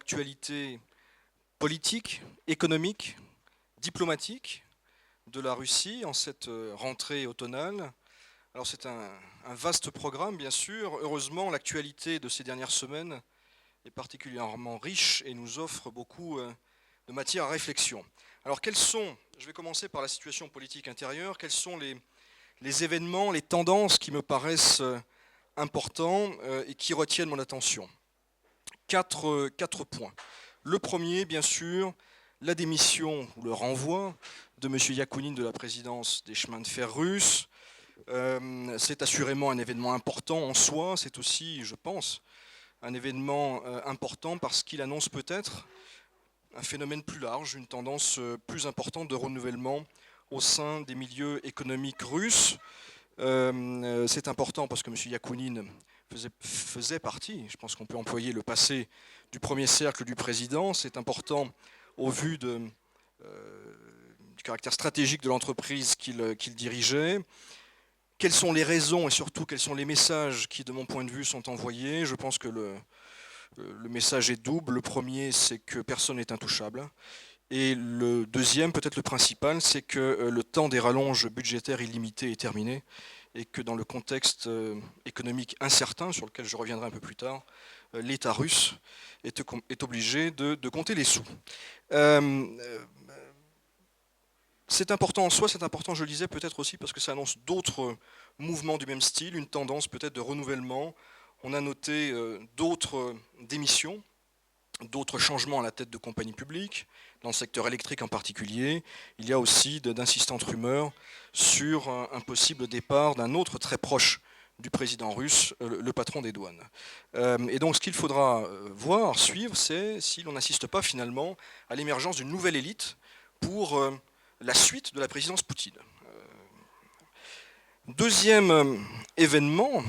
l'actualité politique, économique, diplomatique de la Russie en cette rentrée automnale. Alors c'est un vaste programme, bien sûr. Heureusement, l'actualité de ces dernières semaines est particulièrement riche et nous offre beaucoup de matière à réflexion. Alors je vais commencer par la situation politique intérieure, quels sont les événements, les tendances qui me paraissent importants et qui retiennent mon attention. Quatre points. Le premier, bien sûr, la démission ou le renvoi de M. Yakounine de la présidence des chemins de fer russes. C'est assurément un événement important en soi, c'est aussi, je pense, un événement important parce qu'il annonce peut-être un phénomène plus large, une tendance plus importante de renouvellement au sein des milieux économiques russes. C'est important parce que M. Yakounine faisait partie, je pense qu'on peut employer le passé du premier cercle du président, c'est important au vu du caractère stratégique de l'entreprise qu'il dirigeait. Quelles sont les raisons et surtout quels sont les messages qui, de mon point de vue, sont envoyés? Je pense que le message est double. Le premier, c'est que personne n'est intouchable. Et le deuxième, peut-être le principal, c'est que le temps des rallonges budgétaires illimités est terminé et que dans le contexte économique incertain, sur lequel je reviendrai un peu plus tard, l'État russe est obligé de compter les sous. C'est important en soi, c'est important, je le disais, peut-être aussi parce que ça annonce d'autres mouvements du même style, une tendance peut-être de renouvellement. On a noté d'autres démissions, d'autres changements à la tête de compagnies publiques, dans le secteur électrique en particulier. Il y a aussi d'insistantes rumeurs sur un possible départ d'un autre très proche du président russe, le patron des douanes. Et donc ce qu'il faudra voir, suivre, c'est si l'on n'assiste pas finalement à l'émergence d'une nouvelle élite pour la suite de la présidence Poutine. Deuxième événement,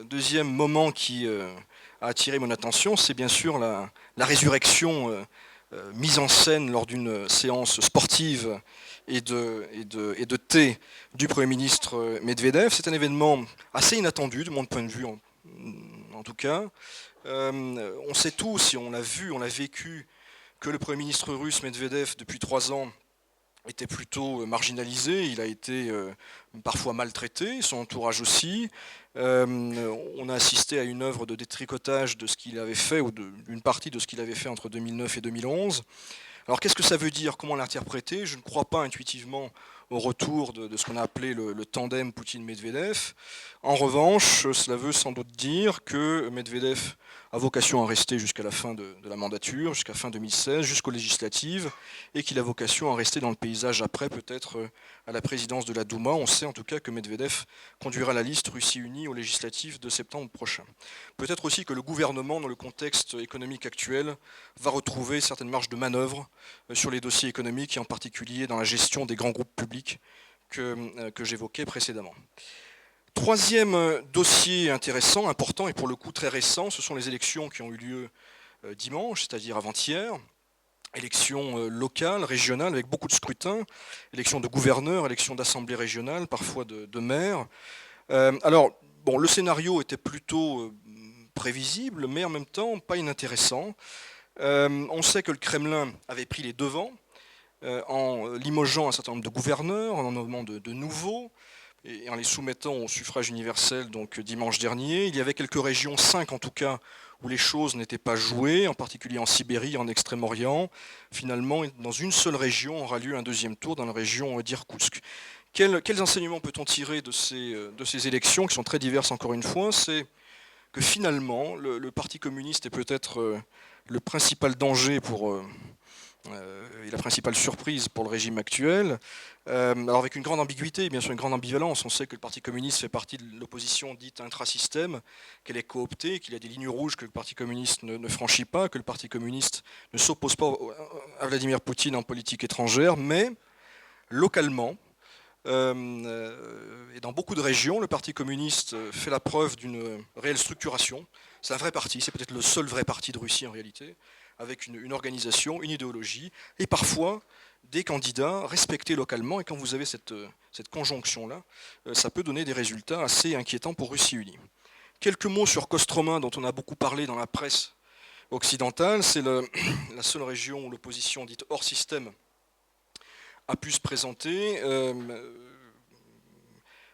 deuxième moment qui a attiré mon attention, c'est bien sûr la résurrection mise en scène lors d'une séance sportive et de thé du Premier ministre Medvedev. C'est un événement assez inattendu de mon point de vue en tout cas. On sait tous, et on l'a vu, on l'a vécu, que le Premier ministre russe Medvedev depuis 3 ans était plutôt marginalisé, il a été parfois maltraité, son entourage aussi. On a assisté à une œuvre de détricotage de ce qu'il avait fait, ou d'une partie de ce qu'il avait fait entre 2009 et 2011. Alors qu'est-ce que ça veut dire? Comment l'interpréter? Je ne crois pas intuitivement au retour de ce qu'on a appelé le tandem Poutine-Medvedev. En revanche, cela veut sans doute dire que Medvedev a vocation à rester jusqu'à la fin de la mandature, jusqu'à fin 2016, jusqu'aux législatives, et qu'il a vocation à rester dans le paysage après, peut-être à la présidence de la Douma. On sait en tout cas que Medvedev conduira la liste Russie unie aux législatives de septembre prochain. Peut-être aussi que le gouvernement, dans le contexte économique actuel, va retrouver certaines marges de manœuvre sur les dossiers économiques, et en particulier dans la gestion des grands groupes publics que j'évoquais précédemment. Troisième dossier intéressant, important et pour le coup très récent, ce sont les élections qui ont eu lieu dimanche, c'est-à-dire avant-hier. Élections locales, régionales, avec beaucoup de scrutins, élections de gouverneurs, élections d'assemblées régionales, parfois de maires. Alors, bon, le scénario était plutôt prévisible, mais en même temps pas inintéressant. On sait que le Kremlin avait pris les devants en limogeant un certain nombre de gouverneurs, en nommant de nouveaux, et en les soumettant au suffrage universel donc dimanche dernier. Il y avait quelques régions, 5 en tout cas, où les choses n'étaient pas jouées, en particulier en Sibérie, en Extrême-Orient. Finalement, dans une seule région aura lieu un deuxième tour, dans la région d'Irkoutsk. Quels enseignements peut-on tirer de ces élections, qui sont très diverses encore une fois? C'est que finalement, le Parti communiste est peut-être le principal danger et la principale surprise pour le régime actuel. Alors avec une grande ambiguïté, bien sûr une grande ambivalence. On sait que le Parti communiste fait partie de l'opposition dite intrasystème, qu'elle est cooptée, qu'il y a des lignes rouges que le Parti communiste ne franchit pas, que le Parti communiste ne s'oppose pas à Vladimir Poutine en politique étrangère, mais localement, et dans beaucoup de régions, le Parti communiste fait la preuve d'une réelle structuration. C'est un vrai parti, c'est peut-être le seul vrai parti de Russie en réalité, avec une organisation, une idéologie, et parfois des candidats respectés localement. Et quand vous avez cette conjonction-là, ça peut donner des résultats assez inquiétants pour Russie unie. Quelques mots sur Kostroma, dont on a beaucoup parlé dans la presse occidentale. C'est la seule région où l'opposition dite hors système a pu se présenter,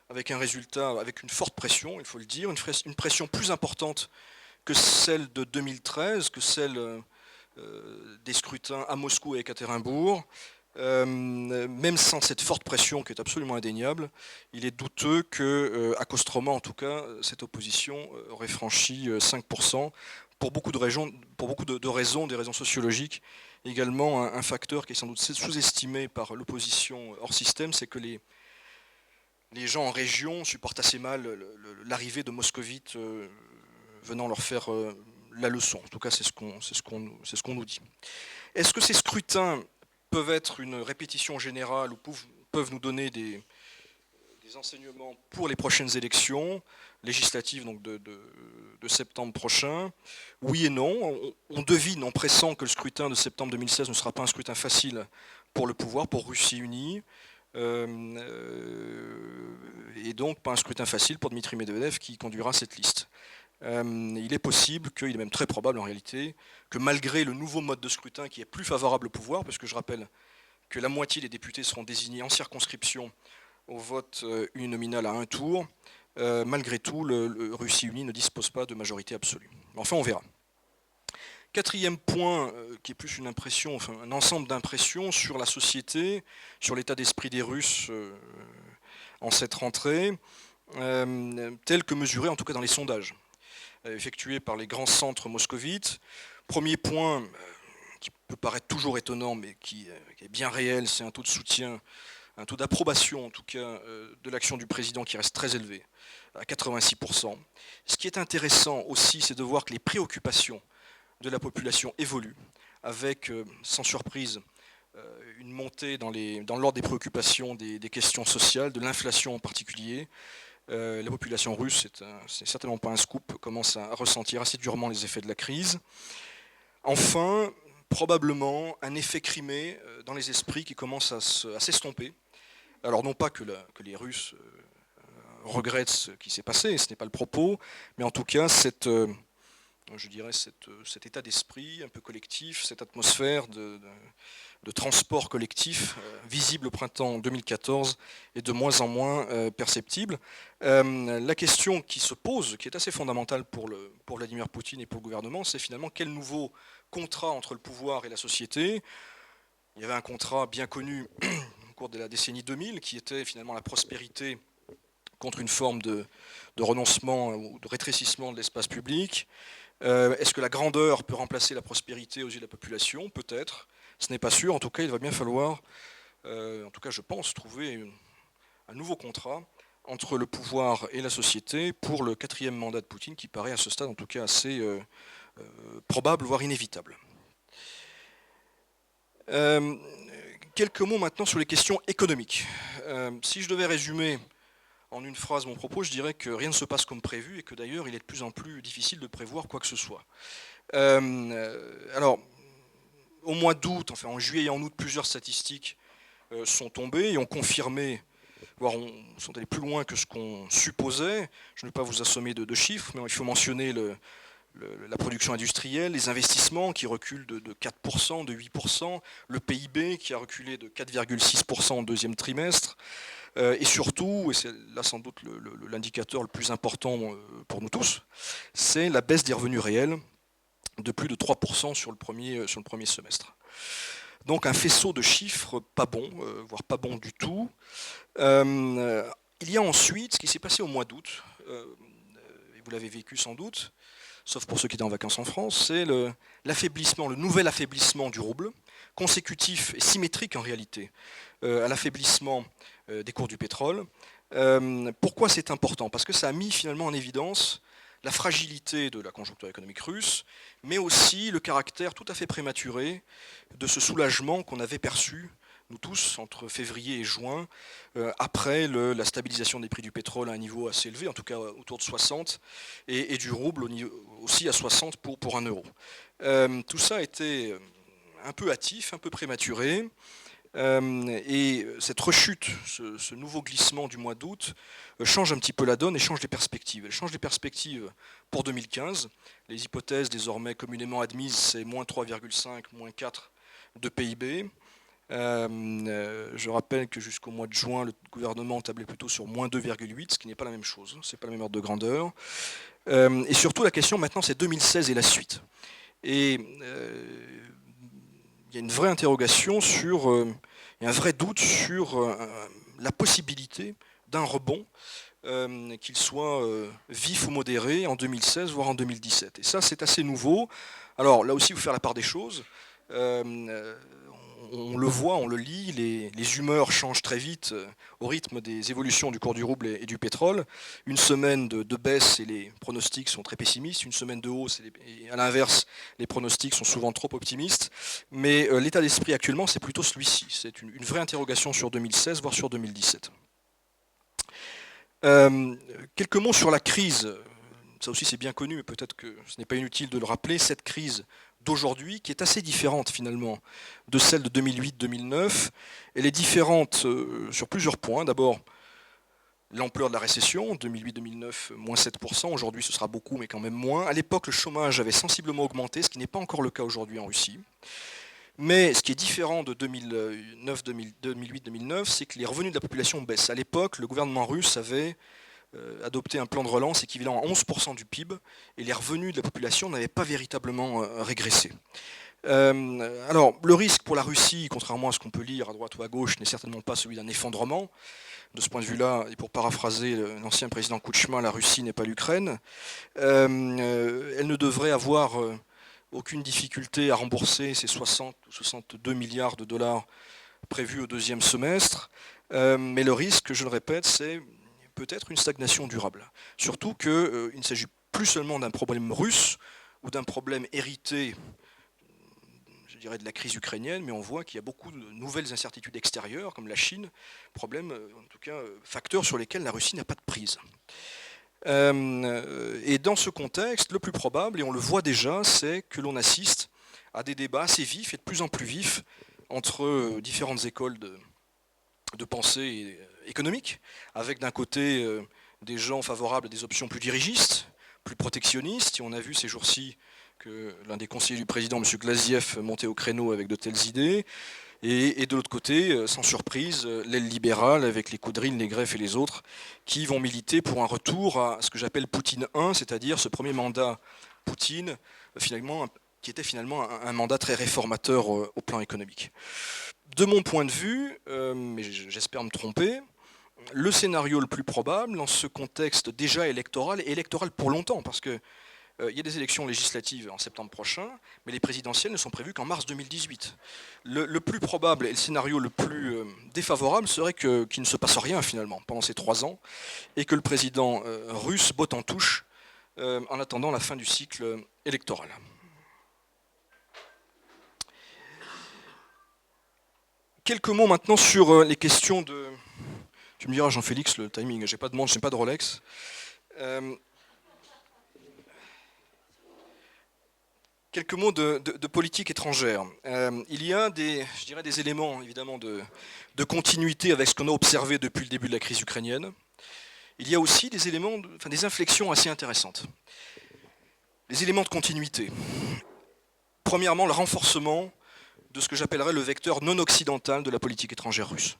avec un résultat, avec une forte pression, il faut le dire, une pression plus importante que celle de 2013, que celle des scrutins à Moscou et à Ekaterinbourg. Même sans cette forte pression qui est absolument indéniable, il est douteux que, à Kostroma en tout cas, cette opposition aurait franchi 5%. Pour beaucoup de raisons, des raisons sociologiques. Également, un facteur qui est sans doute sous-estimé par l'opposition hors système, c'est que les gens en région supportent assez mal l'arrivée de moscovites venant leur faire la leçon. En tout cas, c'est ce qu'on nous dit. Est-ce que ces scrutins peuvent être une répétition générale ou peuvent nous donner des enseignements pour les prochaines élections législatives donc de septembre prochain? Oui et non. On devine en pressant que le scrutin de septembre 2016 ne sera pas un scrutin facile pour le pouvoir, pour Russie unie, et donc pas un scrutin facile pour Dmitri Medvedev qui conduira cette liste. Il est possible, il est même très probable en réalité, que malgré le nouveau mode de scrutin qui est plus favorable au pouvoir, parce que je rappelle que la moitié des députés seront désignés en circonscription au vote uninominal à un tour, malgré tout, le Russie unie ne dispose pas de majorité absolue. Enfin, on verra. Quatrième point, qui est plus une impression, enfin un ensemble d'impressions sur la société, sur l'état d'esprit des Russes en cette rentrée, tel que mesuré en tout cas dans les sondages effectués par les grands centres moscovites. Premier point, qui peut paraître toujours étonnant, mais qui est bien réel, c'est un taux de soutien, un taux d'approbation en tout cas de l'action du président qui reste très élevé, à 86%. Ce qui est intéressant aussi, c'est de voir que les préoccupations de la population évoluent, avec, sans surprise, une montée dans l'ordre des préoccupations des questions sociales, de l'inflation en particulier. La population russe, c'est certainement pas un scoop, commence à ressentir assez durement les effets de la crise. Enfin, probablement un effet Crimée dans les esprits qui commence à s'estomper. Alors non pas que les Russes regrettent ce qui s'est passé, ce n'est pas le propos, mais en tout cas je dirais cet état d'esprit un peu collectif, cette atmosphère de transport collectif visible au printemps 2014 est de moins en moins perceptible. La question qui se pose, qui est assez fondamentale pour Vladimir Poutine et pour le gouvernement, c'est finalement quel nouveau contrat entre le pouvoir et la société. Il y avait un contrat bien connu au cours de la décennie 2000 qui était finalement la prospérité contre une forme de renoncement ou de rétrécissement de l'espace public. Est-ce que la grandeur peut remplacer la prospérité aux yeux de la population? Peut-être. Ce n'est pas sûr. En tout cas, il va bien falloir, en tout cas je pense, trouver un nouveau contrat entre le pouvoir et la société pour le 4e mandat de Poutine qui paraît à ce stade en tout cas assez probable, voire inévitable. Quelques mots maintenant sur les questions économiques. Si je devais résumer en une phrase mon propos, je dirais que rien ne se passe comme prévu et que d'ailleurs il est de plus en plus difficile de prévoir quoi que ce soit. Alors, au mois d'août, enfin en juillet et en août, plusieurs statistiques sont tombées et ont confirmé, voire sont allées plus loin que ce qu'on supposait. Je ne vais pas vous assommer de chiffres, mais il faut mentionner la production industrielle, les investissements qui reculent de 4%, de 8%, le PIB qui a reculé de 4,6% au deuxième trimestre, et surtout, et c'est là sans doute l'indicateur le plus important pour nous tous, c'est la baisse des revenus réels de plus de 3% sur le premier semestre. Donc un faisceau de chiffres pas bons, voire pas bons du tout. Il y a ensuite ce qui s'est passé au mois d'août, et vous l'avez vécu sans doute, sauf pour ceux qui étaient en vacances en France, c'est l'affaiblissement, le nouvel affaiblissement du rouble, consécutif et symétrique en réalité à l'affaiblissement des cours du pétrole. Pourquoi c'est important? Parce que ça a mis finalement en évidence la fragilité de la conjoncture économique russe, mais aussi le caractère tout à fait prématuré de ce soulagement qu'on avait perçu, nous tous, entre février et juin, après la stabilisation des prix du pétrole à un niveau assez élevé, en tout cas autour de 60, et du rouble aussi à 60 pour 1 euro. Tout ça a été un peu hâtif, un peu prématuré. Et cette rechute, ce nouveau glissement du mois d'août, change un petit peu la donne et change les perspectives. Elle change les perspectives pour 2015. Les hypothèses désormais communément admises, c'est moins 3,5, moins 4 de PIB. Je rappelle que jusqu'au mois de juin, le gouvernement tablait plutôt sur moins 2,8, ce qui n'est pas la même chose, c'est pas la même ordre de grandeur. Et surtout, la question maintenant, c'est 2016 et la suite. Et il y a une vraie interrogation sur, il y a un vrai doute sur la possibilité d'un rebond, qu'il soit vif ou modéré en 2016, voire en 2017. Et ça, c'est assez nouveau. Alors là aussi, il faut faire la part des choses. On le voit, on le lit, les humeurs changent très vite au rythme des évolutions du cours du rouble et du pétrole. Une semaine de baisse et les pronostics sont très pessimistes, une semaine de hausse et à l'inverse, les pronostics sont souvent trop optimistes. Mais l'état d'esprit actuellement, c'est plutôt celui-ci. C'est une vraie interrogation sur 2016, voire sur 2017. Quelques mots sur la crise. Ça aussi c'est bien connu, mais peut-être que ce n'est pas inutile de le rappeler. Cette crise d'aujourd'hui, qui est assez différente finalement de celle de 2008-2009. Elle est différente sur plusieurs points. D'abord, l'ampleur de la récession, 2008-2009, moins 7%. Aujourd'hui, ce sera beaucoup, mais quand même moins. À l'époque, le chômage avait sensiblement augmenté, ce qui n'est pas encore le cas aujourd'hui en Russie. Mais ce qui est différent de 2008-2009, c'est que les revenus de la population baissent. À l'époque, le gouvernement russe avait adopté un plan de relance équivalent à 11% du PIB, et les revenus de la population n'avaient pas véritablement régressé. Alors, le risque pour la Russie, contrairement à ce qu'on peut lire à droite ou à gauche, n'est certainement pas celui d'un effondrement. De ce point de vue-là, et pour paraphraser l'ancien président Kouchma, la Russie n'est pas l'Ukraine. Elle ne devrait avoir aucune difficulté à rembourser ses 60 ou 62 milliards de dollars prévus au deuxième semestre. Mais le risque, je le répète, c'est peut-être une stagnation durable. Surtout qu'il ne s'agit plus seulement d'un problème russe ou d'un problème hérité, je dirais, de la crise ukrainienne, mais on voit qu'il y a beaucoup de nouvelles incertitudes extérieures, comme la Chine, problème, en tout cas, facteurs sur lesquels la Russie n'a pas de prise. Et dans ce contexte, le plus probable, et on le voit déjà, c'est que l'on assiste à des débats assez vifs et de plus en plus vifs entre différentes écoles de pensée économique, avec d'un côté des gens favorables à des options plus dirigistes, plus protectionnistes, et on a vu ces jours-ci que l'un des conseillers du président, M. Glaziev, montait au créneau avec de telles idées, et de l'autre côté, sans surprise, l'aile libérale avec les Koudrine, les Greff et les autres, qui vont militer pour un retour à ce que j'appelle Poutine 1, c'est-à-dire ce premier mandat Poutine, finalement, qui était finalement un mandat très réformateur au plan économique. De mon point de vue, mais j'espère me tromper, le scénario le plus probable dans ce contexte déjà électoral, et électoral pour longtemps, parce qu'il y a des élections législatives en septembre prochain, mais les présidentielles ne sont prévues qu'en mars 2018. Le plus probable et le scénario le plus défavorable serait qu'il ne se passe rien finalement pendant ces 3 ans, et que le président russe botte en touche en attendant la fin du cycle électoral. Quelques mots maintenant sur les questions de... Tu me diras, Jean-Félix, le timing, j'ai pas de montre, j'ai pas de Rolex. Quelques mots de politique étrangère. Il y a je dirais des éléments évidemment de continuité avec ce qu'on a observé depuis le début de la crise ukrainienne. Il y a aussi des éléments, des inflexions assez intéressantes. Les éléments de continuité. Premièrement, le renforcement de ce que j'appellerais le vecteur non occidental de la politique étrangère russe.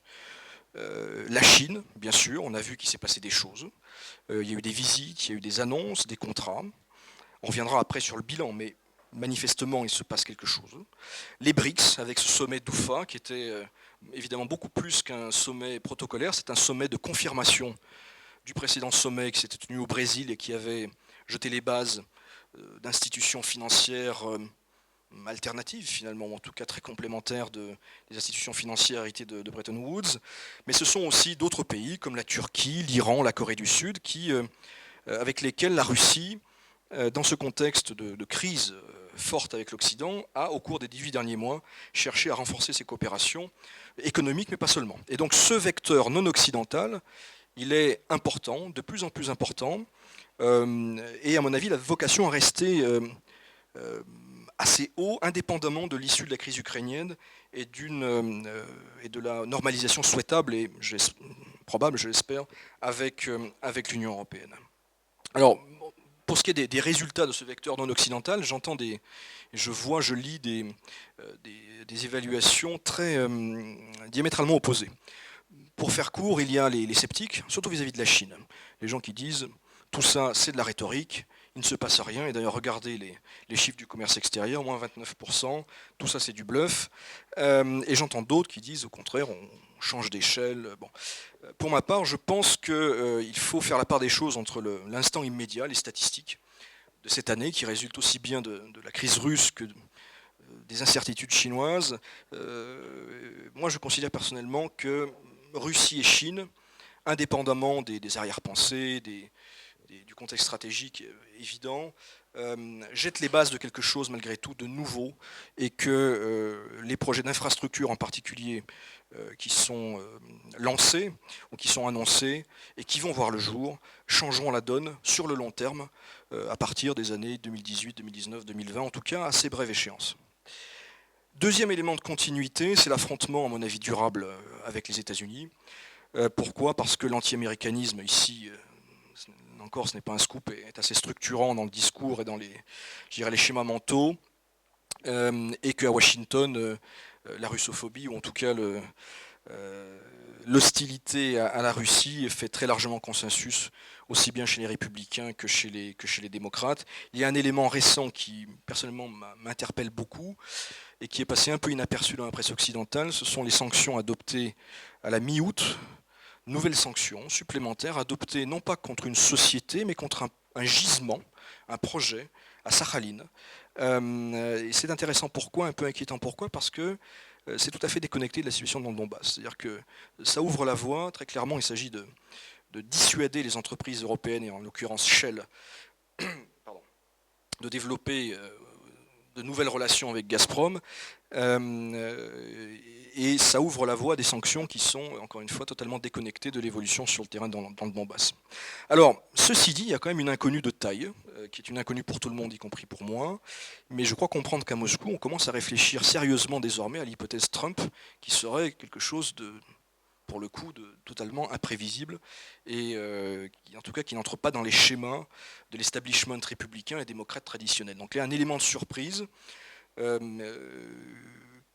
La Chine, bien sûr, on a vu qu'il s'est passé des choses. Il y a eu des visites, il y a eu des annonces, des contrats. On reviendra après sur le bilan, mais manifestement, il se passe quelque chose. Les BRICS, avec ce sommet d'Oufa, qui était évidemment beaucoup plus qu'un sommet protocolaire, c'est un sommet de confirmation du précédent sommet qui s'était tenu au Brésil et qui avait jeté les bases d'institutions financières alternatives finalement, ou en tout cas très complémentaires des institutions financières héritées de Bretton Woods. Mais ce sont aussi d'autres pays comme la Turquie, l'Iran, la Corée du Sud, avec lesquels la Russie, dans ce contexte de crise forte avec l'Occident, a, au cours des 18 derniers mois, cherché à renforcer ses coopérations économiques, mais pas seulement. Et donc ce vecteur non occidental, il est important, de plus en plus important, et à mon avis, il a vocation à rester assez haut, indépendamment de l'issue de la crise ukrainienne et de la normalisation souhaitable et probable, je l'espère, avec l'Union européenne. Alors, pour ce qui est des résultats de ce vecteur non occidental, je lis des évaluations très diamétralement opposées. Pour faire court, il y a les sceptiques, surtout vis-à-vis de la Chine. Les gens qui disent tout ça, c'est de la rhétorique, il ne se passe rien. Et d'ailleurs, regardez les chiffres du commerce extérieur, moins 29%, tout ça c'est du bluff. Et j'entends d'autres qui disent au contraire, on change d'échelle. Bon. Pour ma part, je pense qu'il faut faire la part des choses entre l'instant immédiat, les statistiques de cette année, qui résultent aussi bien de la crise russe que des incertitudes chinoises. Moi, je considère personnellement que Russie et Chine, indépendamment des arrière-pensées, du contexte stratégique évident, jettent les bases de quelque chose malgré tout de nouveau, et que les projets d'infrastructure en particulier qui sont lancés ou qui sont annoncés et qui vont voir le jour changeront la donne sur le long terme à partir des années 2018, 2019, 2020, en tout cas à assez brève échéance. Deuxième élément de continuité, c'est l'affrontement, à mon avis, durable avec les États-Unis. Pourquoi ? Parce que l'anti-américanisme, ici, encore ce n'est pas un scoop, est assez structurant dans le discours et dans les schémas mentaux, et qu'à Washington, la russophobie, ou en tout cas l'hostilité à la Russie fait très largement consensus, aussi bien chez les républicains que chez les démocrates. Il y a un élément récent qui, personnellement, m'interpelle beaucoup et qui est passé un peu inaperçu dans la presse occidentale, ce sont les sanctions adoptées à la mi-août, nouvelles sanctions supplémentaires adoptées non pas contre une société, mais contre un gisement, un projet à Sakhaline. Et c'est intéressant pourquoi, un peu inquiétant pourquoi, parce que c'est tout à fait déconnecté de la situation dans le Donbass. C'est-à-dire que ça ouvre la voie, très clairement il s'agit de dissuader les entreprises européennes, et en l'occurrence Shell, de développer de nouvelles relations avec Gazprom, et ça ouvre la voie à des sanctions qui sont, encore une fois, totalement déconnectées de l'évolution sur le terrain dans le Donbass. Alors, ceci dit, il y a quand même une inconnue de taille, qui est une inconnue pour tout le monde, y compris pour moi, mais je crois comprendre qu'à Moscou, on commence à réfléchir sérieusement désormais à l'hypothèse Trump, qui serait quelque chose de, pour le coup, de totalement imprévisible, et en tout cas qui n'entre pas dans les schémas de l'establishment républicain et démocrate traditionnel. Donc il y a un élément de surprise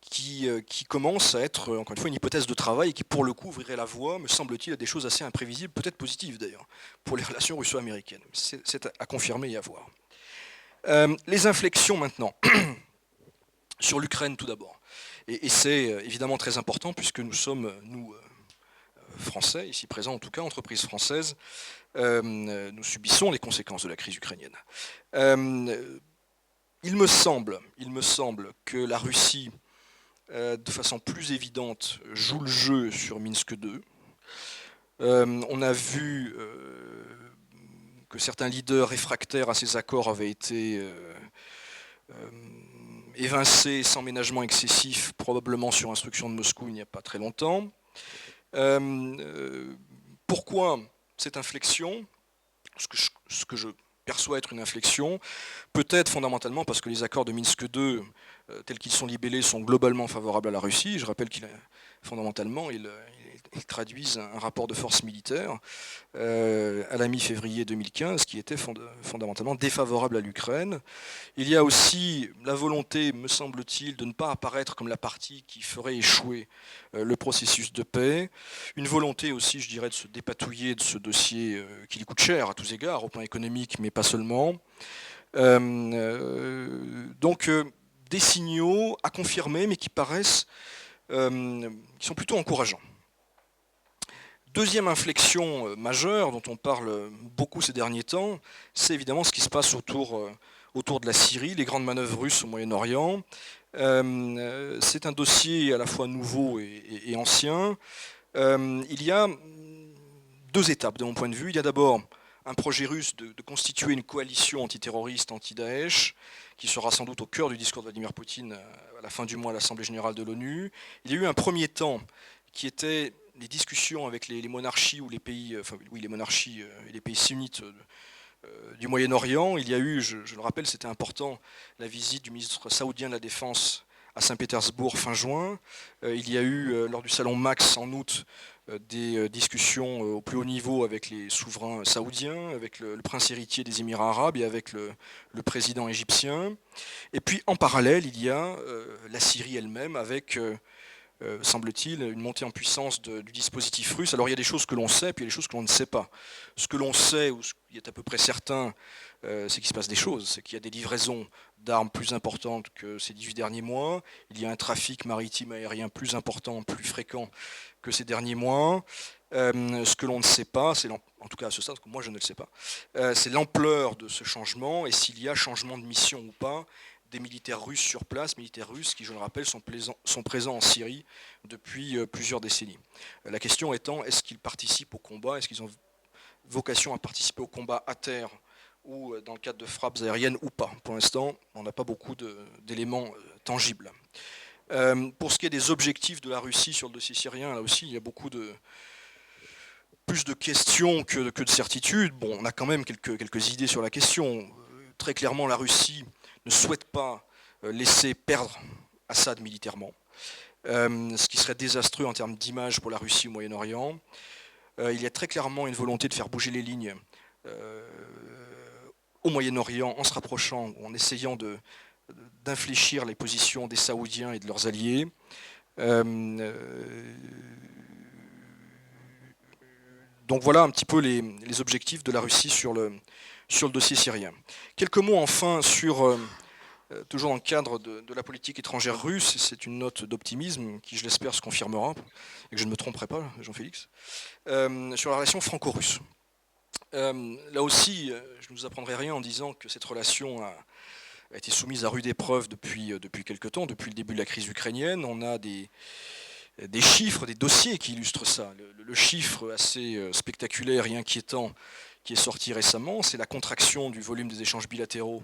qui commence à être, encore une fois, une hypothèse de travail et qui, pour le coup, ouvrirait la voie, me semble-t-il, à des choses assez imprévisibles, peut-être positives d'ailleurs, pour les relations russo-américaines. C'est à confirmer et à voir. Les inflexions maintenant, sur l'Ukraine tout d'abord. Et c'est évidemment très important puisque nous sommes, nous, Français, ici présents en tout cas, entreprises françaises, nous subissons les conséquences de la crise ukrainienne. Il me semble que la Russie, de façon plus évidente, joue le jeu sur Minsk II. On a vu que certains leaders réfractaires à ces accords avaient été évincés sans ménagement excessif, probablement sur instruction de Moscou il n'y a pas très longtemps. Pourquoi cette inflexion ? Ce que je perçois être une inflexion, peut-être fondamentalement parce que les accords de Minsk II, tels qu'ils sont libellés, sont globalement favorables à la Russie. Je rappelle fondamentalement, ils traduisent un rapport de force militaire à la mi-février 2015 qui était fondamentalement défavorable à l'Ukraine. Il y a aussi la volonté, me semble-t-il, de ne pas apparaître comme la partie qui ferait échouer le processus de paix. Une volonté aussi, je dirais, de se dépatouiller de ce dossier qui lui coûte cher à tous égards, au plan économique, mais pas seulement. Donc des signaux à confirmer, mais qui paraissent, qui sont plutôt encourageants. Deuxième inflexion majeure dont on parle beaucoup ces derniers temps, c'est évidemment ce qui se passe autour de la Syrie, les grandes manœuvres russes au Moyen-Orient. C'est un dossier à la fois nouveau et ancien. Il y a deux étapes de mon point de vue. Il y a d'abord un projet russe de constituer une coalition antiterroriste, anti-Daesh, qui sera sans doute au cœur du discours de Vladimir Poutine à la fin du mois à l'Assemblée générale de l'ONU. Il y a eu un premier temps qui était les discussions avec les monarchies ou les pays, enfin oui, les monarchies et les pays sunnites du Moyen-Orient. Il y a eu, je le rappelle, c'était important, la visite du ministre saoudien de la Défense à Saint-Pétersbourg fin juin. Il y a eu, lors du salon Max en août, des discussions au plus haut niveau avec les souverains saoudiens, avec le prince héritier des Émirats arabes et avec le président égyptien. Et puis en parallèle, il y a la Syrie elle-même avec, semble-t-il, une montée en puissance du dispositif russe. Alors il y a des choses que l'on sait, puis il y a des choses que l'on ne sait pas. Ce que l'on sait, ou ce qui est à peu près certain, c'est qu'il se passe des choses. C'est qu'il y a des livraisons d'armes plus importantes que ces 18 derniers mois. Il y a un trafic maritime aérien plus important, plus fréquent que ces derniers mois. Ce que l'on ne sait pas, c'est en tout cas à ce stade, parce que moi je ne le sais pas, c'est l'ampleur de ce changement et s'il y a changement de mission ou pas des militaires russes sur place, militaires russes qui, je le rappelle, sont présents en Syrie depuis plusieurs décennies. La question étant, est-ce qu'ils participent au combat, est-ce qu'ils ont vocation à participer au combat à terre ou dans le cadre de frappes aériennes ou pas. Pour l'instant, on n'a pas beaucoup d'éléments tangibles. Pour ce qui est des objectifs de la Russie sur le dossier syrien, là aussi, il y a beaucoup plus de questions que de certitudes. Bon, on a quand même quelques idées sur la question. Très clairement, la Russie ne souhaite pas laisser perdre Assad militairement, ce qui serait désastreux en termes d'image pour la Russie au Moyen-Orient. Il y a très clairement une volonté de faire bouger les lignes au Moyen-Orient en se rapprochant, en essayant d'infléchir les positions des Saoudiens et de leurs alliés. Donc voilà un petit peu les objectifs de la Russie sur le dossier syrien. Quelques mots enfin sur, toujours dans le cadre de la politique étrangère russe, c'est une note d'optimisme qui je l'espère se confirmera, et que je ne me tromperai pas, Jean-Félix, sur la relation franco-russe. Là aussi, je ne vous apprendrai rien en disant que cette relation a été soumise à rude épreuve depuis quelque temps, depuis le début de la crise ukrainienne. On a des chiffres, des dossiers qui illustrent ça. Le chiffre assez spectaculaire et inquiétant qui est sorti récemment, c'est la contraction du volume des échanges bilatéraux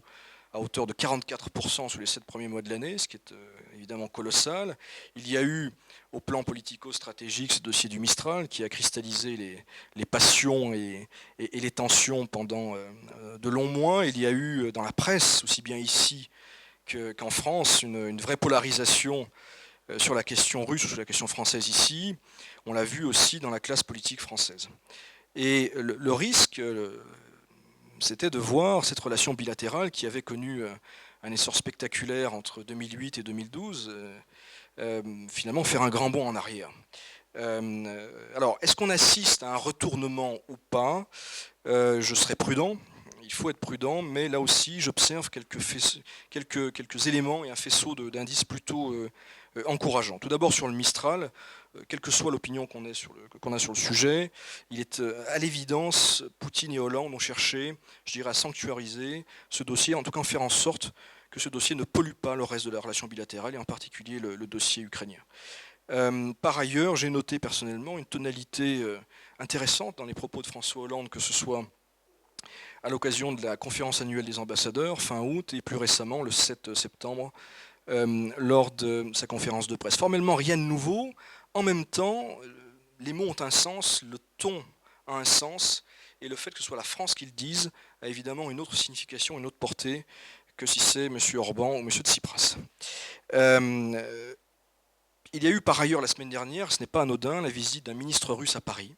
à hauteur de 44% sur les 7 premiers mois de l'année, ce qui est évidemment colossal. Il y a eu, au plan politico-stratégique, ce dossier du Mistral qui a cristallisé les passions et les tensions pendant de longs mois. Il y a eu dans la presse, aussi bien ici qu'en France, une vraie polarisation sur la question russe ou sur la question française ici. On l'a vu aussi dans la classe politique française. Et le risque, c'était de voir cette relation bilatérale qui avait connu un essor spectaculaire entre 2008 et 2012, finalement faire un grand bond en arrière. Alors, est-ce qu'on assiste à un retournement ou pas? Je serais prudent. Il faut être prudent, mais là aussi, j'observe quelques éléments et un faisceau d'indices plutôt encourageants. Tout d'abord sur le Mistral, quelle que soit l'opinion qu'on a sur le sujet, il est à l'évidence, Poutine et Hollande ont cherché, je dirais, à sanctuariser ce dossier, en tout cas faire en sorte que ce dossier ne pollue pas le reste de la relation bilatérale, et en particulier le dossier ukrainien. Par ailleurs, j'ai noté personnellement une tonalité intéressante dans les propos de François Hollande, que ce soit à l'occasion de la conférence annuelle des ambassadeurs, fin août, et plus récemment, le 7 septembre, lors de sa conférence de presse. Formellement, rien de nouveau. En même temps, les mots ont un sens, le ton a un sens, et le fait que ce soit la France qui le dise a évidemment une autre signification, une autre portée que si c'est M. Orban ou M. Tsipras. Il y a eu par ailleurs la semaine dernière, ce n'est pas anodin, la visite d'un ministre russe à Paris,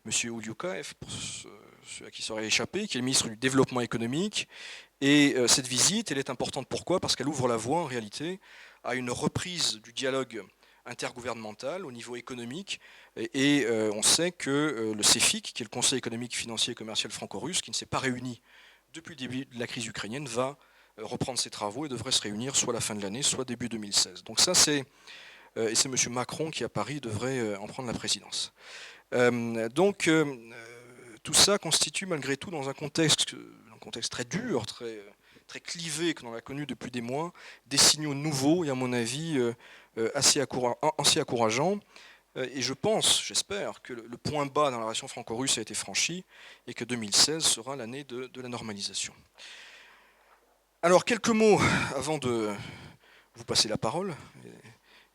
M. Ulyukaev, pour ceux à qui ça aurait échappé, qui est le ministre du Développement économique. Et cette visite, elle est importante pourquoi? Parce qu'elle ouvre la voie, en réalité, à une reprise du dialogue intergouvernemental au niveau économique. Et on sait que le CEFIC, qui est le Conseil économique, financier et commercial franco-russe, qui ne s'est pas réuni depuis le début de la crise ukrainienne, va reprendre ses travaux et devrait se réunir soit à la fin de l'année, soit début 2016. Donc ça, c'est M. Macron qui, à Paris, devrait en prendre la présidence. Donc tout ça constitue malgré tout, dans un contexte très dur, très clivé que l'on a connu depuis des mois, des signaux nouveaux et à mon avis assez encourageants. Et je pense, j'espère, que le point bas dans la relation franco-russe a été franchi et que 2016 sera l'année de la normalisation. Alors quelques mots avant de vous passer la parole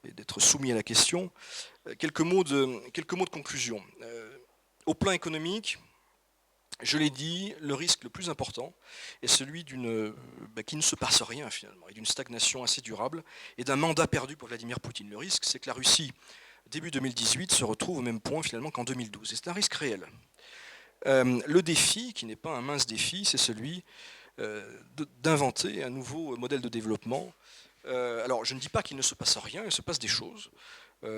et d'être soumis à la question. Quelques mots de conclusion. Au plan économique, Je l'ai dit, le risque le plus important est celui qu'il ne se passe rien finalement, et d'une stagnation assez durable, et d'un mandat perdu pour Vladimir Poutine. Le risque, c'est que la Russie, début 2018, se retrouve au même point finalement qu'en 2012. Et c'est un risque réel. Le défi, qui n'est pas un mince défi, c'est celui d'inventer un nouveau modèle de développement. Alors, je ne dis pas qu'il ne se passe rien, il se passe des choses dans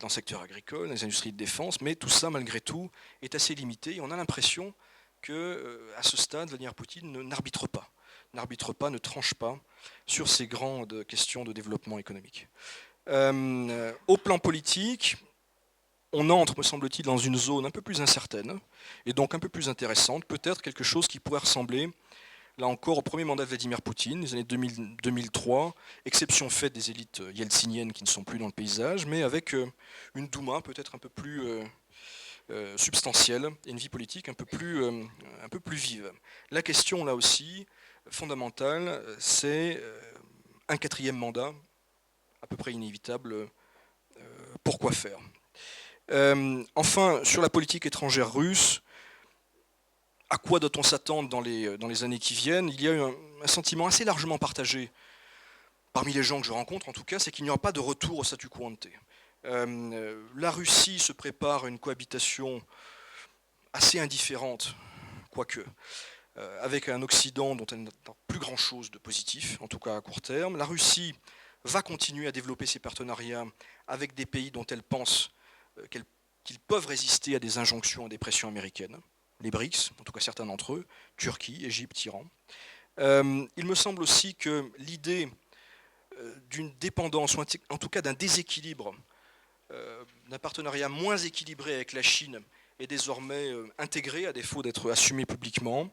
le secteur agricole, dans les industries de défense, mais tout ça, malgré tout, est assez limité. Et on a l'impression qu'à ce stade, Vladimir Poutine n'arbitre pas, ne tranche pas sur ces grandes questions de développement économique. Au plan politique, on entre, me semble-t-il, dans une zone un peu plus incertaine, et donc un peu plus intéressante, peut-être quelque chose qui pourrait ressembler, là encore, au premier mandat de Vladimir Poutine, les années 2003, exception faite des élites yeltsiniennes qui ne sont plus dans le paysage, mais avec une Douma peut-être un peu plus substantielle, et une vie politique un peu plus vive. La question, là aussi, fondamentale, c'est un quatrième mandat, à peu près inévitable. Pourquoi faire ? Enfin, sur la politique étrangère russe, à quoi doit-on s'attendre dans les années qui viennent ? Il y a eu un sentiment assez largement partagé, parmi les gens que je rencontre en tout cas, c'est qu'il n'y aura pas de retour au statu quo ante. La Russie se prépare à une cohabitation assez indifférente, quoique, avec un Occident dont elle n'attend plus grand-chose de positif, en tout cas à court terme. La Russie va continuer à développer ses partenariats avec des pays dont elle pense qu'ils peuvent résister à des injonctions et des pressions américaines. Les BRICS, en tout cas certains d'entre eux, Turquie, Égypte, Iran. Il me semble aussi que l'idée d'une dépendance, ou en tout cas d'un déséquilibre, d'un partenariat moins équilibré avec la Chine est désormais intégré, à défaut d'être assumé publiquement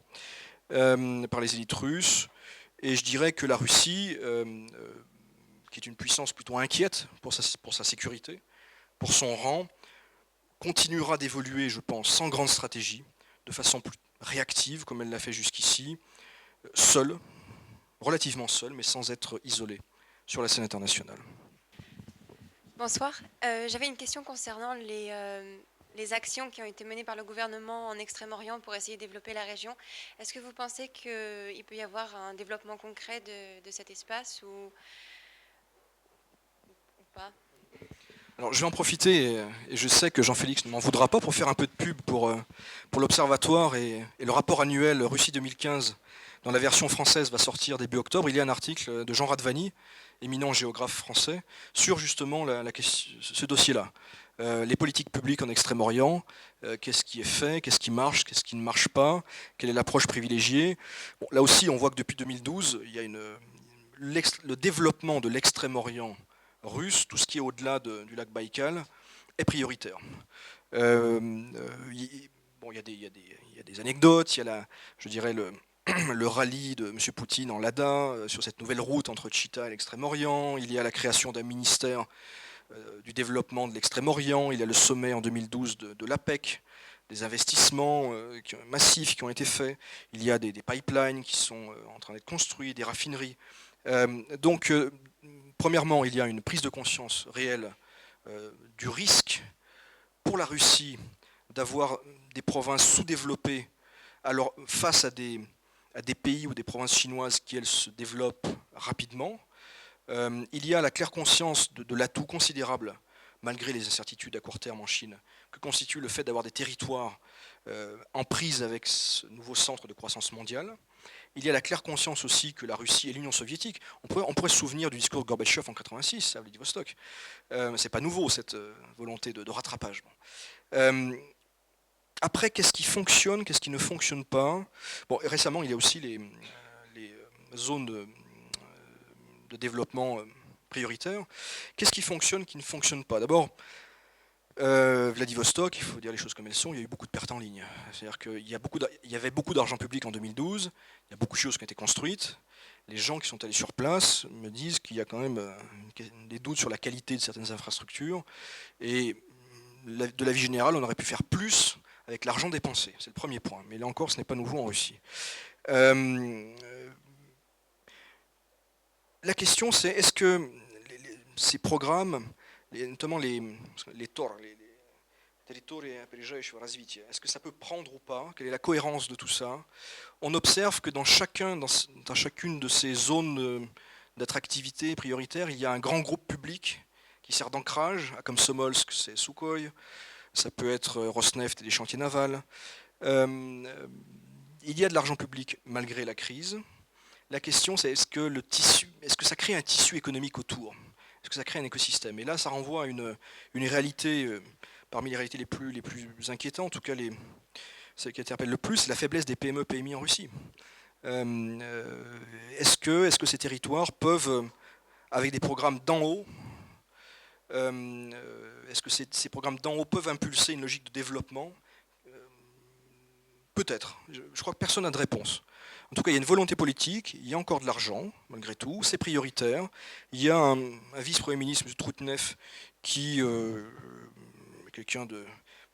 par les élites russes. Et je dirais que la Russie, qui est une puissance plutôt inquiète pour sa sécurité, pour son rang, continuera d'évoluer, je pense, sans grande stratégie, de façon plus réactive, comme elle l'a fait jusqu'ici, seule, relativement seule, mais sans être isolée sur la scène internationale. Bonsoir. J'avais une question concernant les actions qui ont été menées par le gouvernement en Extrême-Orient pour essayer de développer la région. Est-ce que vous pensez qu'il peut y avoir un développement concret de cet espace ou pas ? Alors, je vais en profiter, et je sais que Jean-Félix ne m'en voudra pas, pour faire un peu de pub pour l'Observatoire et le rapport annuel Russie 2015, dont la version française va sortir début octobre. Il y a un article de Jean Radvani, éminent géographe français, sur justement ce dossier-là. Les politiques publiques en Extrême-Orient, qu'est-ce qui est fait, qu'est-ce qui marche, qu'est-ce qui ne marche pas, quelle est l'approche privilégiée. Bon, là aussi, on voit que depuis 2012, il y a le développement de l'Extrême-Orient russe, tout ce qui est au-delà du lac Baïkal, est prioritaire. Il y a des anecdotes, il y a je dirais le rallye de M. Poutine en Lada sur cette nouvelle route entre Tchita et l'Extrême-Orient, il y a la création d'un ministère du développement de l'Extrême-Orient, il y a le sommet en 2012 de l'APEC, des investissements massifs qui ont été faits, il y a des pipelines qui sont en train d'être construits, des raffineries. Donc, premièrement, il y a une prise de conscience réelle du risque pour la Russie d'avoir des provinces sous-développées alors, face à des pays ou des provinces chinoises qui, elles, se développent rapidement. Il y a la claire conscience de l'atout considérable, malgré les incertitudes à court terme en Chine, que constitue le fait d'avoir des territoires en prise avec ce nouveau centre de croissance mondiale. Il y a la claire conscience aussi que la Russie et l'Union soviétique, on pourrait se souvenir du discours de Gorbatchev en 1986 à Vladivostok. C'est pas nouveau cette volonté de rattrapage. Après, qu'est-ce qui fonctionne, qu'est-ce qui ne fonctionne pas ? Bon, récemment, il y a aussi les zones de développement prioritaires. Qu'est-ce qui fonctionne, qui ne fonctionne pas ? D'abord, Vladivostok, il faut dire les choses comme elles sont, il y a eu beaucoup de pertes en ligne. C'est-à-dire qu'il y avait beaucoup d'argent public en 2012, il y a beaucoup de choses qui ont été construites. Les gens qui sont allés sur place me disent qu'il y a quand même des doutes sur la qualité de certaines infrastructures. Et de la vie générale, on aurait pu faire plus avec l'argent dépensé. C'est le premier point. Mais là encore, ce n'est pas nouveau en Russie. La question, c'est est-ce que ces programmes, notamment les TOR, territoria опережающего развития. Est-ce que ça peut prendre ou pas? Quelle est la cohérence de tout ça? On observe que dans chacune de ces zones d'attractivité prioritaire, il y a un grand groupe public qui sert d'ancrage, comme Somolsk, c'est Sukhoi, ça peut être Rosneft et des chantiers navals. Il y a de l'argent public malgré la crise. La question, c'est est-ce que ça crée un tissu économique autour? Est-ce que ça crée un écosystème? Et là, ça renvoie à une réalité, parmi les réalités les plus inquiétantes, en tout cas celle qui interpelle le plus, c'est la faiblesse des PME, PMI en Russie. Est-ce que ces territoires peuvent, avec des programmes d'en haut, est-ce que ces programmes d'en haut peuvent impulser une logique de développement? Peut-être. Je crois que personne n'a de réponse. En tout cas, il y a une volonté politique, il y a encore de l'argent, malgré tout, c'est prioritaire. Il y a un vice-premier ministre, M. Troutnev, qui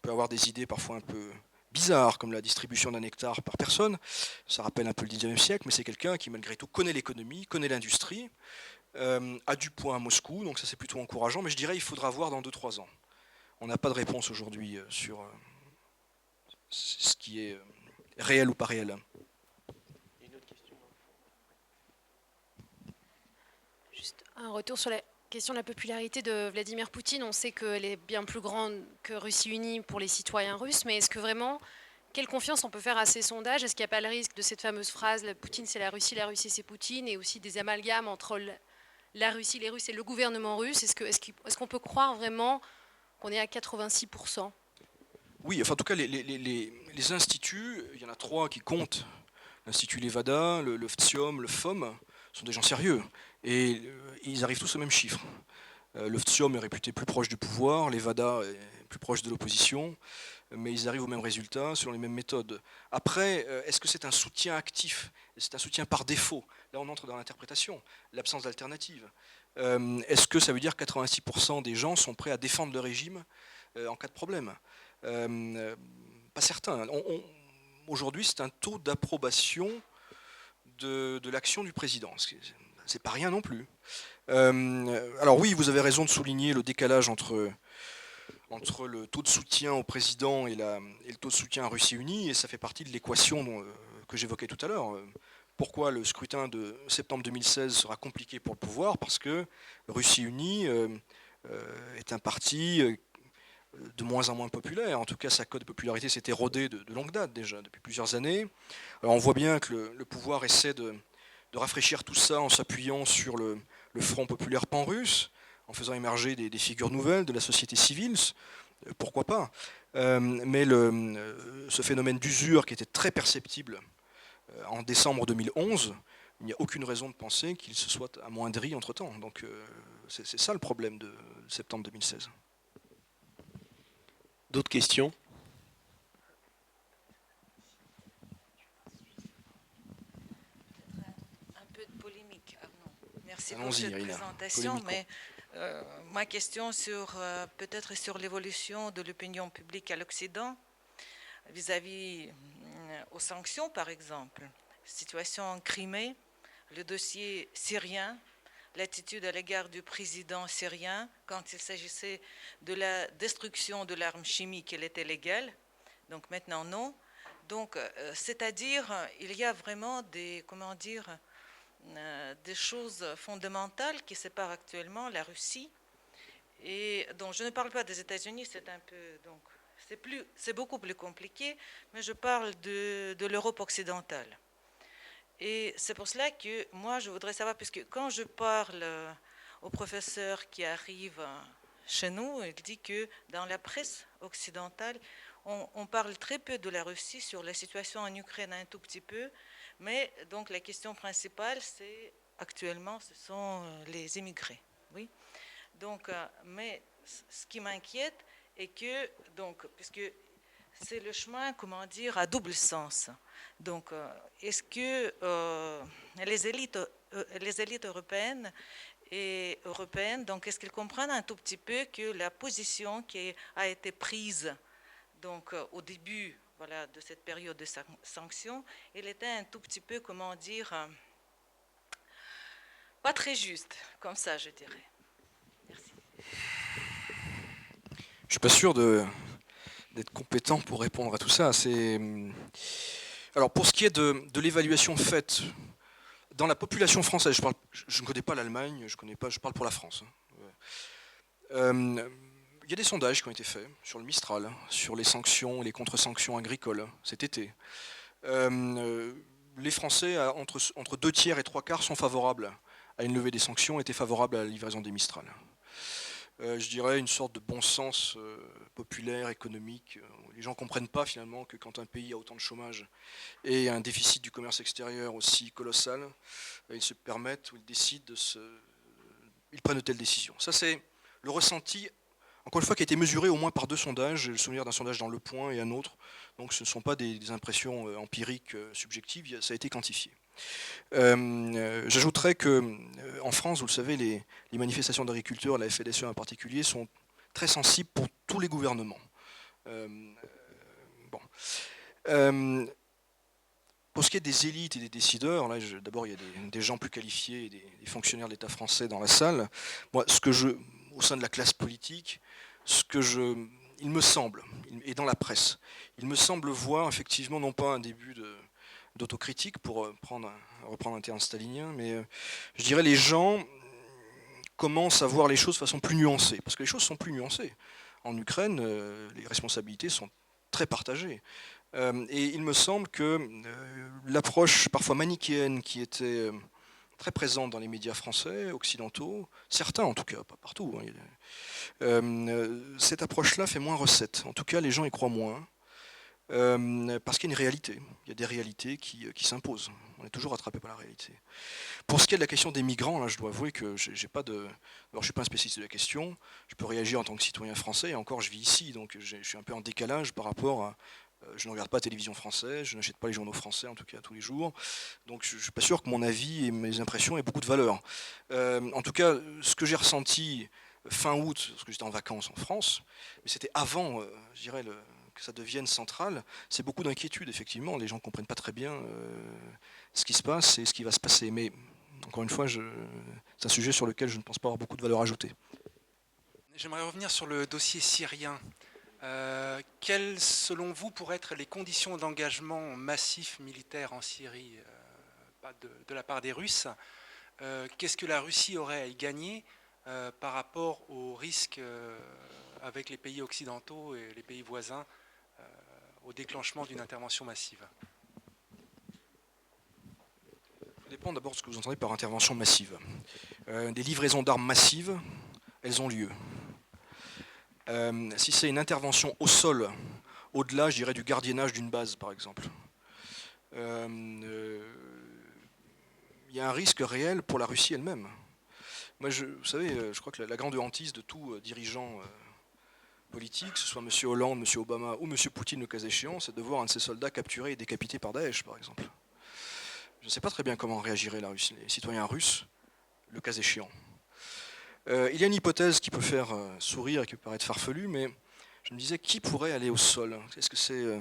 peut avoir des idées parfois un peu bizarres, comme la distribution d'un hectare par personne. Ça rappelle un peu le 19e siècle, mais c'est quelqu'un qui, malgré tout, connaît l'économie, connaît l'industrie, a du poids à Moscou, donc ça c'est plutôt encourageant, mais je dirais qu'il faudra voir dans 2-3 ans. On n'a pas de réponse aujourd'hui sur ce qui est réel ou pas réel. Juste un retour sur la question de la popularité de Vladimir Poutine. On sait qu'elle est bien plus grande que Russie Unie pour les citoyens russes, mais est-ce que vraiment, quelle confiance on peut faire à ces sondages? Est-ce qu'il n'y a pas le risque de cette fameuse phrase « Poutine c'est la Russie c'est Poutine » et aussi des amalgames entre la Russie, les Russes et le gouvernement russe? Est-ce qu'on peut croire vraiment qu'on est à 86%? Oui, enfin en tout cas les instituts, il y en a 3 qui comptent. L'Institut Levada, le FTSIOM, le FOM, sont des gens sérieux. Et ils arrivent tous au même chiffre. Le FTSIOM est réputé plus proche du pouvoir, Levada est plus proche de l'opposition, mais ils arrivent au même résultat selon les mêmes méthodes. Après, est-ce que c'est un soutien actif? C'est un soutien par défaut? Là, on entre dans l'interprétation, l'absence d'alternative. Est-ce que ça veut dire que 86% des gens sont prêts à défendre le régime en cas de problème? Pas certain. Aujourd'hui, c'est un taux d'approbation de l'action du président. C'est pas rien non plus. Alors oui, vous avez raison de souligner le décalage entre le taux de soutien au président et le taux de soutien à Russie Unie, et ça fait partie de l'équation que j'évoquais tout à l'heure. Pourquoi le scrutin de septembre 2016 sera compliqué pour le pouvoir? Parce que Russie Unie est un parti de moins en moins populaire. En tout cas, sa cote de popularité s'est érodée de longue date déjà, depuis plusieurs années. Alors on voit bien que le pouvoir essaie de rafraîchir tout ça en s'appuyant sur le Front populaire pan-russe, en faisant émerger des figures nouvelles de la société civile, pourquoi pas. Mais ce phénomène d'usure qui était très perceptible en décembre 2011, il n'y a aucune raison de penser qu'il se soit amoindri entre-temps. Donc c'est ça le problème de septembre 2016. D'autres questions? Un peu de polémique, Arnaud. Merci pour cette Irina. présentation, mais ma question peut-être sur l'évolution de l'opinion publique à l'Occident vis-à-vis aux sanctions, par exemple. Situation en Crimée, le dossier syrien, l'attitude à l'égard du président syrien quand il s'agissait de la destruction de l'arme chimique, elle était légale, donc maintenant non. Donc, c'est-à-dire, il y a vraiment des choses fondamentales qui séparent actuellement la Russie. Et donc, je ne parle pas des États-Unis, c'est un peu, donc, c'est beaucoup plus compliqué, mais je parle de l'Europe occidentale. Et c'est pour cela que moi, je voudrais savoir, puisque quand je parle au professeur qui arrive chez nous, il dit que dans la presse occidentale, on parle très peu de la Russie, sur la situation en Ukraine un tout petit peu, mais donc la question principale, c'est actuellement, ce sont les immigrés. Oui. Donc, mais ce qui m'inquiète est que, donc, puisque c'est le chemin, à double sens. Donc, est-ce que les élites européennes donc, est-ce qu'ils comprennent un tout petit peu que la position qui a été prise, donc, au début, voilà, de cette période de sanctions, elle était un tout petit peu, pas très juste, comme ça, je dirais. Merci. Je suis pas sûr de d'être compétent pour répondre à tout ça. Alors, pour ce qui est de l'évaluation faite dans la population française, je ne connais pas l'Allemagne, je parle pour la France. Il y a des sondages qui ont été faits sur le Mistral, sur les sanctions et les contre-sanctions agricoles cet été. Les Français, entre 2 tiers et 3 quarts, sont favorables à une levée des sanctions, étaient favorables à la livraison des Mistral. Je dirais une sorte de bon sens populaire, économique. Les gens ne comprennent pas finalement que quand un pays a autant de chômage et un déficit du commerce extérieur aussi colossal, ils se permettent ou ils décident ils prennent de telles décisions. Ça, c'est le ressenti, encore une fois, qui a été mesuré au moins par 2 sondages. J'ai le souvenir d'un sondage dans Le Point et un autre. Donc ce ne sont pas des impressions empiriques subjectives, ça a été quantifié. J'ajouterais qu'en France, vous le savez, les manifestations d'agriculteurs, la FNSEA en particulier, sont très sensibles pour tous les gouvernements. Pour ce qui est des élites et des décideurs, là, d'abord il y a des gens plus qualifiés, des fonctionnaires de l'État français dans la salle. Moi, au sein de la classe politique, il me semble, et dans la presse, il me semble voir effectivement non pas un début d'autocritique, pour reprendre un terme stalinien, mais je dirais les gens commencent à voir les choses de façon plus nuancée, parce que les choses sont plus nuancées. En Ukraine, les responsabilités sont très partagées. Et il me semble que l'approche parfois manichéenne qui était très présente dans les médias français, occidentaux, certains en tout cas, pas partout, cette approche-là fait moins recette. En tout cas, les gens y croient moins. Parce qu'il y a une réalité, il y a des réalités qui s'imposent. On est toujours rattrapé par la réalité. Pour ce qui est de la question des migrants, là, je dois avouer que je ne suis pas un spécialiste de la question. Je peux réagir en tant que citoyen français, et encore je vis ici, donc je suis un peu en décalage par rapport à... Je ne regarde pas la télévision française, je n'achète pas les journaux français, en tout cas tous les jours. Donc je ne suis pas sûr que mon avis et mes impressions aient beaucoup de valeur. En tout cas, ce que j'ai ressenti fin août, parce que j'étais en vacances en France, mais c'était avant, je dirais, que ça devienne central, c'est beaucoup d'inquiétude, effectivement. Les gens ne comprennent pas très bien ce qui se passe et ce qui va se passer. Mais encore une fois, c'est un sujet sur lequel je ne pense pas avoir beaucoup de valeur ajoutée. J'aimerais revenir sur le dossier syrien. Quelles, selon vous, pourraient être les conditions d'engagement massif militaire en Syrie de la part des Russes? Qu'est-ce que la Russie aurait à y gagner par rapport aux risques avec les pays occidentaux et les pays voisins au déclenchement d'une intervention massive? Ça dépend d'abord de ce que vous entendez par intervention massive. Des livraisons d'armes massives, elles ont lieu. Si c'est une intervention au sol, au-delà, je dirais, du gardiennage d'une base, par exemple, il y a un risque réel pour la Russie elle-même. Moi, vous savez, je crois que la grande hantise de tout dirigeant politique, que ce soit M. Hollande, M. Obama ou M. Poutine, le cas échéant, c'est de voir un de ses soldats capturé et décapité par Daesh, par exemple. Je ne sais pas très bien comment réagiraient les citoyens russes, le cas échéant. Il y a une hypothèse qui peut faire sourire et qui peut paraître farfelue, mais je me disais, qui pourrait aller au sol? Est-ce que c'est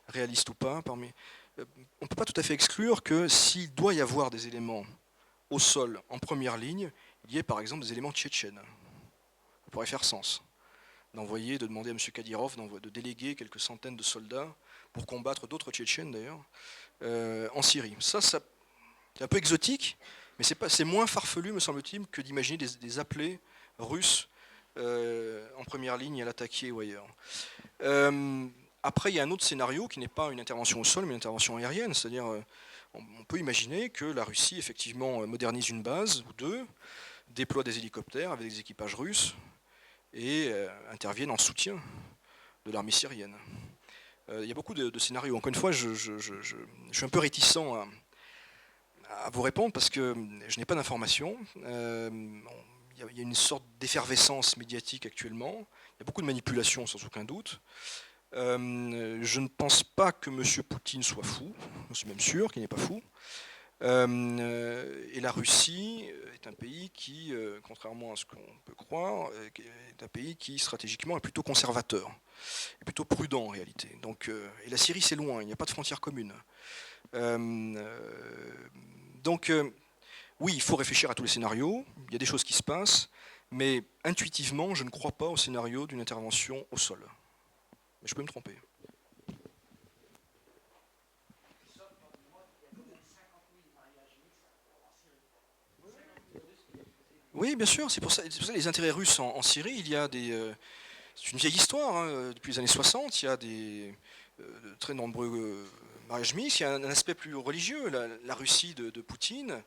réaliste ou pas? On ne peut pas tout à fait exclure que s'il doit y avoir des éléments au sol en première ligne, il y ait par exemple des éléments tchétchènes. Ça pourrait faire sens. De demander à M. Kadyrov de déléguer quelques centaines de soldats pour combattre d'autres Tchétchènes d'ailleurs, en Syrie. Ça, c'est un peu exotique, mais c'est moins farfelu, me semble-t-il, que d'imaginer des appelés russes en première ligne à l'attaquer ou ailleurs. Après, il y a un autre scénario qui n'est pas une intervention au sol, mais une intervention aérienne, c'est-à-dire on peut imaginer que la Russie effectivement modernise une base ou deux, déploie des hélicoptères avec des équipages russes et interviennent en soutien de l'armée syrienne. Il y a beaucoup de scénarios. Encore une fois, je suis un peu réticent à vous répondre parce que je n'ai pas d'informations. Il y a une sorte d'effervescence médiatique actuellement. Il y a beaucoup de manipulations sans aucun doute. Je ne pense pas que M. Poutine soit fou. Je suis même sûr qu'il n'est pas fou. Et la Russie est un pays qui, contrairement à ce qu'on peut croire, est un pays qui stratégiquement est plutôt conservateur, est plutôt prudent en réalité. Donc, et la Syrie c'est loin, il n'y a pas de frontière commune. Donc oui, il faut réfléchir à tous les scénarios, il y a des choses qui se passent, mais intuitivement je ne crois pas au scénario d'une intervention au sol. Mais je peux me tromper. Oui, bien sûr, c'est pour ça les intérêts russes en Syrie, il y a c'est une vieille histoire, hein, depuis les années 60, il y a de très nombreux mariages mixtes, il y a un aspect plus religieux, la Russie de Poutine,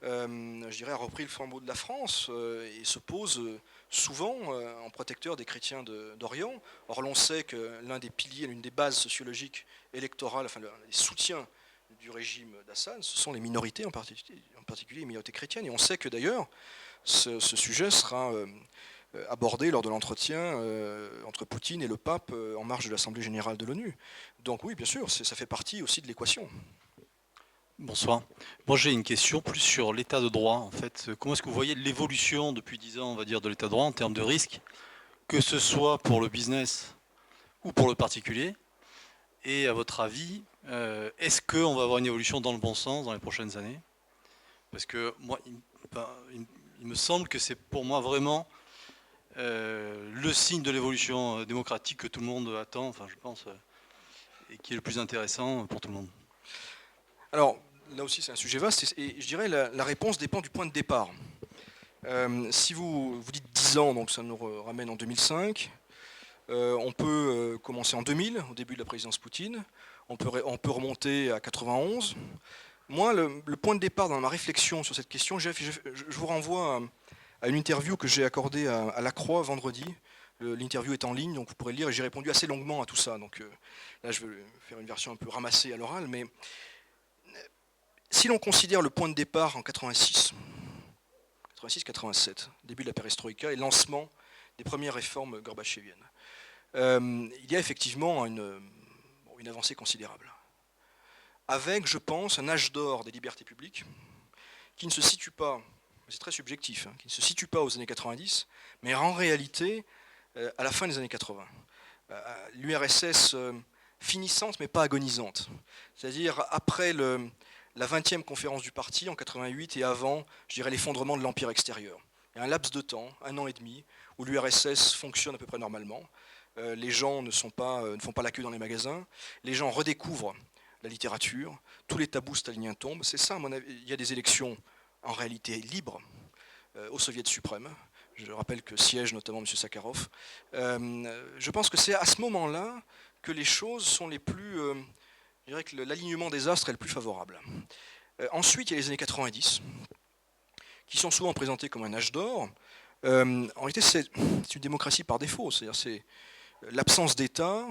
je dirais, a repris le flambeau de la France et se pose souvent en protecteur des chrétiens d'Orient. Or, l'on sait que l'un des piliers, l'une des bases sociologiques électorales, enfin, les soutiens du régime d'Assad, ce sont les minorités, en particulier les minorités chrétiennes. Et on sait que d'ailleurs, ce sujet sera abordé lors de l'entretien entre Poutine et le pape en marge de l'Assemblée générale de l'ONU. Donc oui, bien sûr, ça fait partie aussi de l'équation. Bonsoir. Moi j'ai une question plus sur l'état de droit en fait. Comment est-ce que vous voyez l'évolution depuis 10 ans, on va dire, de l'état de droit en termes de risque, que ce soit pour le business ou pour le particulier? Et à votre avis, est-ce qu'on va avoir une évolution dans le bon sens dans les prochaines années? Parce que moi, il me semble que c'est pour moi vraiment le signe de l'évolution démocratique que tout le monde attend, enfin je pense, et qui est le plus intéressant pour tout le monde. Alors, là aussi, c'est un sujet vaste, et je dirais la réponse dépend du point de départ. Si vous dites 10 ans, donc ça nous ramène en 2005, on peut commencer en 2000, au début de la présidence Poutine, on peut remonter à 91. Moi, le point de départ dans ma réflexion sur cette question, je vous renvoie à une interview que j'ai accordée à La Croix vendredi. L'interview est en ligne, donc vous pourrez le lire, et j'ai répondu assez longuement à tout ça. Donc là, je vais faire une version un peu ramassée à l'oral, mais si l'on considère le point de départ en 86-87, début de la perestroïka et lancement des premières réformes gorbatcheviennes, il y a effectivement une avancée considérable. Avec, je pense, un âge d'or des libertés publiques qui ne se situe pas, c'est très subjectif, qui ne se situe pas aux années 90, mais en réalité à la fin des années 80. L'URSS finissante mais pas agonisante. C'est-à-dire après la 20e conférence du parti en 88 et avant, je dirais, l'effondrement de l'empire extérieur. Il y a un laps de temps, 1 an et demi, où l'URSS fonctionne à peu près normalement. Les gens ne font pas la queue dans les magasins. Les gens redécouvrent la littérature. Tous les tabous staliniens tombent. C'est ça, à mon avis. Il y a des élections en réalité libres au Soviet suprême. Je rappelle que siège notamment M. Sakharov. Je pense que c'est à ce moment-là que les choses sont les plus... je dirais que l'alignement des astres est le plus favorable. Ensuite, il y a les années 90, qui sont souvent présentées comme un âge d'or. En réalité, c'est une démocratie par défaut. C'est-à-dire c'est l'absence d'État,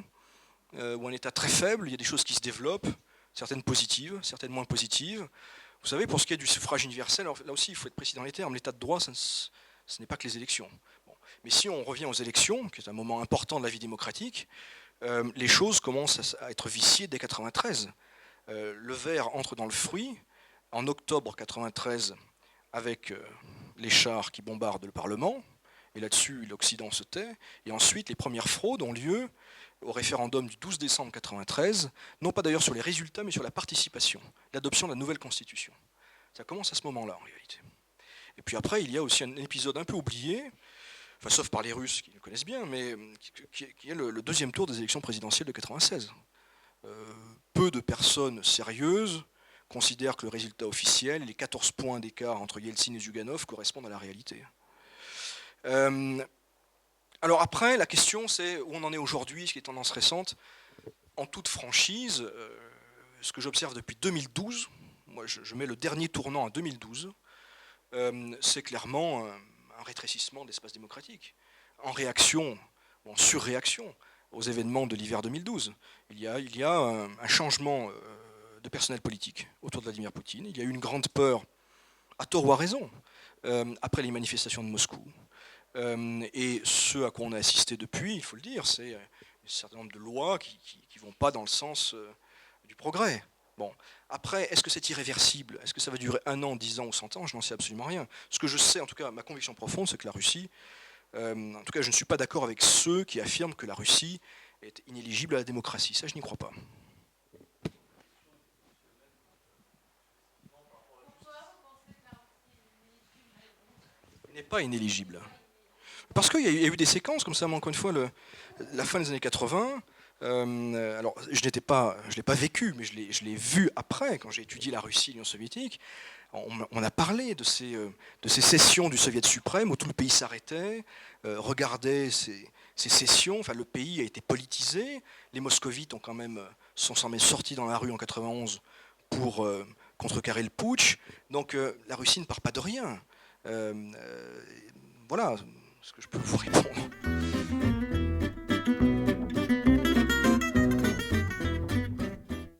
ou un État très faible, il y a des choses qui se développent, certaines positives, certaines moins positives. Vous savez, pour ce qui est du suffrage universel, alors là aussi, il faut être précis dans les termes, l'état de droit, ce n'est pas que les élections. Bon. Mais si on revient aux élections, qui est un moment important de la vie démocratique, les choses commencent à être viciées dès 93. Le ver entre dans le fruit en octobre 93 avec les chars qui bombardent le Parlement, et là-dessus l'Occident se tait, et ensuite les premières fraudes ont lieu au référendum du 12 décembre 93, non pas d'ailleurs sur les résultats, mais sur la participation, l'adoption de la nouvelle constitution. Ça commence à ce moment-là en réalité. Et puis après, il y a aussi un épisode un peu oublié, enfin, sauf par les Russes qui le connaissent bien, mais qui est le deuxième tour des élections présidentielles de 96. Peu de personnes sérieuses considèrent que le résultat officiel, les 14 points d'écart entre Yeltsin et Zyuganov, correspondent à la réalité. Alors après, la question c'est où on en est aujourd'hui, ce qui est tendance récente. En toute franchise, ce que j'observe depuis 2012, moi je mets le dernier tournant à 2012, c'est clairement un rétrécissement de l'espace démocratique, en réaction, ou en surréaction aux événements de l'hiver 2012. Il y a un changement de personnel politique autour de Vladimir Poutine. Il y a eu une grande peur, à tort ou à raison, après les manifestations de Moscou. Et ce à quoi on a assisté depuis, il faut le dire, c'est un certain nombre de lois qui ne vont pas dans le sens du progrès. Bon. Après, est-ce que c'est irréversible? Est-ce que ça va durer 1 an, 10 ans ou 100 ans? Je n'en sais absolument rien. Ce que je sais, en tout cas, ma conviction profonde, c'est que la Russie, en tout cas, je ne suis pas d'accord avec ceux qui affirment que la Russie est inéligible à la démocratie. Ça, je n'y crois pas. Elle n'est pas inéligible. Parce qu'il y a eu des séquences comme ça, mais encore une fois, la fin des années 80, Alors, je l'ai pas vécu, mais je l'ai vu après, quand j'ai étudié la Russie, l'Union soviétique. On a parlé de ces sessions du Soviet suprême où tout le pays s'arrêtait, regardait ces sessions. Enfin, le pays a été politisé. Les moscovites sont quand même sortis dans la rue en 91 pour contrecarrer le putsch. Donc, la Russie ne part pas de rien. Voilà ce que je peux vous répondre.